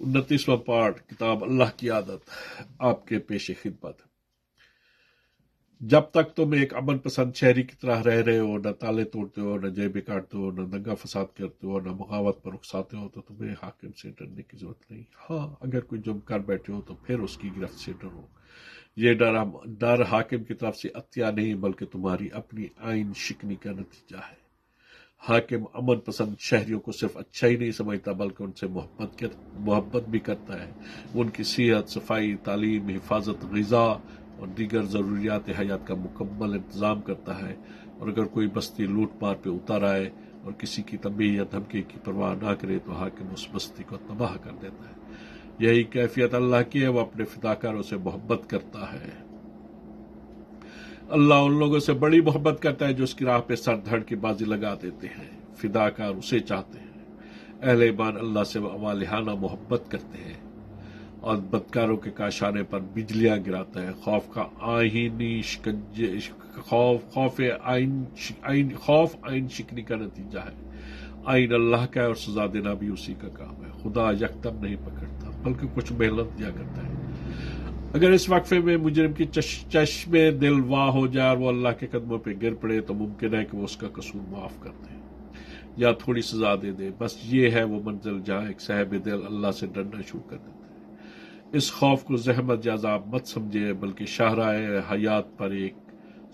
29واں part کتاب اللہ کی عادت آپ کے پیش خدمت۔ جب تک تم ایک امن پسند شہری کی طرح رہ رہے ہو، نہ تالے توڑتے ہو، نہ جیبیں کاٹتے ہو، نہ دنگا فساد کرتے ہو، نہ بغاوت پر اکساتے ہو، تو تمہیں حاکم سے ڈرنے کی ضرورت نہیں۔ ہاں، اگر کوئی جرم کر بیٹھے ہو تو پھر اس کی گرفت سے ڈرو۔ یہ ڈر حاکم کی طرف سے عطیہ نہیں بلکہ تمہاری اپنی آئین شکنی کا نتیجہ ہے۔ حاکم امن پسند شہریوں کو صرف اچھا ہی نہیں سمجھتا بلکہ ان سے محبت بھی کرتا ہے۔ وہ ان کی صحت، صفائی، تعلیم، حفاظت، غذا اور دیگر ضروریات حیات کا مکمل انتظام کرتا ہے، اور اگر کوئی بستی لوٹ مار پہ اتر آئے اور کسی کی تنبیہ یا دھمکی کی پرواہ نہ کرے تو حاکم اس بستی کو تباہ کر دیتا ہے۔ یہی کیفیت اللہ کی ہے، وہ اپنے فداکاروں سے محبت کرتا ہے۔ اللہ ان لوگوں سے بڑی محبت کرتا ہے جو اس کی راہ پہ سر دھڑ کی بازی لگا دیتے ہیں۔ فداکار اسے چاہتے ہیں۔ اہل ایمان اللہ سے والہانہ محبت کرتے ہیں اور بدکاروں کے کاشانے پر بجلیاں گراتا ہے۔ خوف آئین شکنی کا نتیجہ ہے۔ آئین اللہ کا ہے اور سزا دینا بھی اسی کا کام ہے۔ خدا یکدم نہیں پکڑتا بلکہ کچھ محنت دیا کرتا ہے۔ اگر اس وقفے میں مجرم کی چشم دل واہ ہو جائے اور وہ اللہ کے قدموں پہ گر پڑے تو ممکن ہے کہ وہ اس کا قصور معاف کر دے یا تھوڑی سزا دے دے۔ بس یہ ہے وہ منزل جہاں ایک صاحب دل اللہ سے ڈرنا شروع کر دیتا ہے۔ اس خوف کو زحمت یا عذاب مت سمجھے بلکہ شاہراہ حیات پر ایک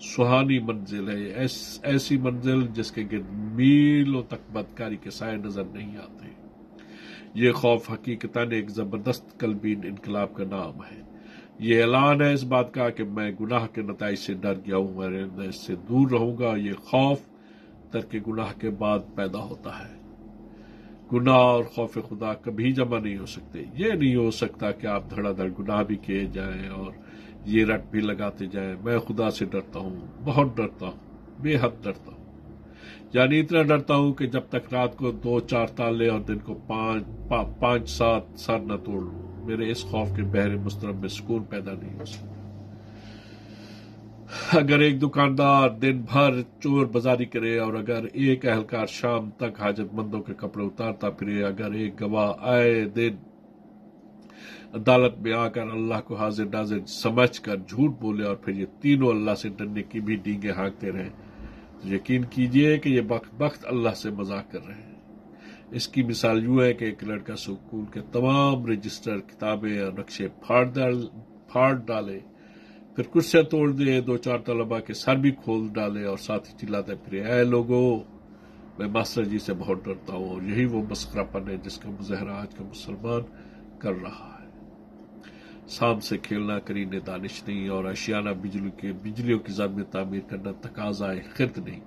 سہانی منزل ہے، ایسی منزل جس کے گرد میلوں تک بدکاری کے سائے نظر نہیں آتے۔ یہ خوف حقیقتاً ایک زبردست قلبی انقلاب کا نام ہے۔ یہ اعلان ہے اس بات کا کہ میں گناہ کے نتائج سے ڈر گیا ہوں، میں اس سے دور رہوں گا۔ یہ خوف ترک گناہ کے بعد پیدا ہوتا ہے۔ گناہ اور خوف خدا کبھی جمع نہیں ہو سکتے۔ یہ نہیں ہو سکتا کہ آپ دھڑا دھڑ گناہ بھی کیے جائیں اور یہ رٹ بھی لگاتے جائیں، میں خدا سے ڈرتا ہوں، بہت ڈرتا ہوں، بے حد ڈرتا ہوں، یعنی اتنا ڈرتا ہوں کہ جب تک رات کو 2-4 تالے اور دن کو 5-7 سر نہ توڑ لوں، میرے اس خوف کے بحر مضطرب میں سکون پیدا نہیں ہو سکتا۔ اگر ایک دکاندار دن بھر چور بازاری کرے اور اگر ایک اہلکار شام تک حاجت مندوں کے کپڑے اتارتا پھرے، اگر ایک گواہ آئے دن عدالت میں آ کر اللہ کو حاضر ناظر سمجھ کر جھوٹ بولے اور پھر یہ تینوں اللہ سے ڈرنے کی بھی ڈینگیں ہانکتے رہیں، تو یقین کیجئے کہ یہ بخت اللہ سے مذاق کر رہے ہیں۔ اس کی مثال یوں ہے کہ ایک لڑکا سکول کے تمام رجسٹر، کتابیں اور نقشے پھاڑ ڈالے، پھر کرسیاں توڑ دے، 2-4 طلباء کے سر بھی کھول ڈالے اور ساتھ ہی چلاتے پھرے، اے لوگو، میں ماسٹر جی سے بہت ڈرتا ہوں۔ اور یہی وہ مسخرہ پن ہے جس کا مظاہرہ آج کا مسلمان کر رہا ہے۔ سام سے کھیلنا کرینِ دانش نہیں اور اشیانہ بجلیوں کی زد میں تعمیر کرنا تقاضائے خرد نہیں۔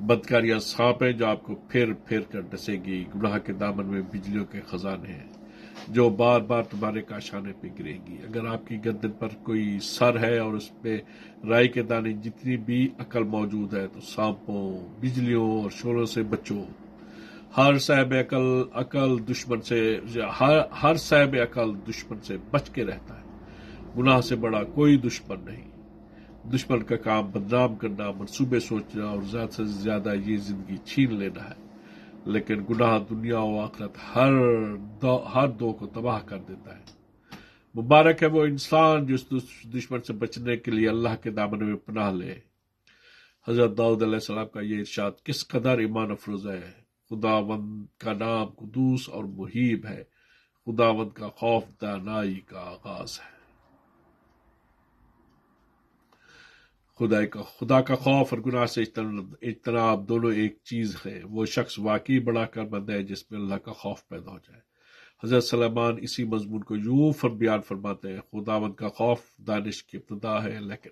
بدکاریاں سانپ ہیں جو آپ کو پھر پھر کر ڈسے گی، گناہ کے دامن میں بجلیوں کے خزانے ہیں جو بار بار تمہارے کاشانے پہ گرے گی۔ اگر آپ کی گردن پر کوئی سر ہے اور اس پہ رائی کے دانے جتنی بھی عقل موجود ہے تو سانپوں، بجلیوں اور شولوں سے بچو۔ ہر صاحب عقل دشمن سے بچ کے رہتا ہے۔ گناہ سے بڑا کوئی دشمن نہیں۔ دشمن کا کام بدنام کرنا، منصوبے سوچنا اور زیادہ سے زیادہ یہ زندگی چھین لینا ہے، لیکن گناہ دنیا و آخرت ہر دو کو تباہ کر دیتا ہے۔ مبارک ہے وہ انسان جو اس دشمن سے بچنے کے لیے اللہ کے دامن میں پناہ لے۔ حضرت داؤد علیہ السلام کا یہ ارشاد کس قدر ایمان افروز ہے۔ خداوند کا نام قدوس اور محیب ہے، خداوند کا خوف دانائی کا آغاز ہے۔ خدا کا خوف اور گناہ سے اجتناب دونوں ایک چیز ہے۔ وہ شخص واقعی بڑا کارمند ہے جس میں اللہ کا خوف پیدا ہو جائے۔ حضرت سلیمان اسی مضمون کو یوں بیان فرماتے ہیں، خداوند کا خوف دانش کی ابتدا ہے، لیکن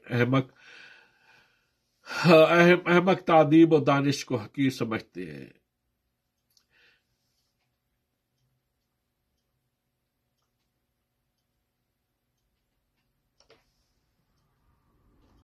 احمق تعدیب و دانش کو حقیر سمجھتے ہیں۔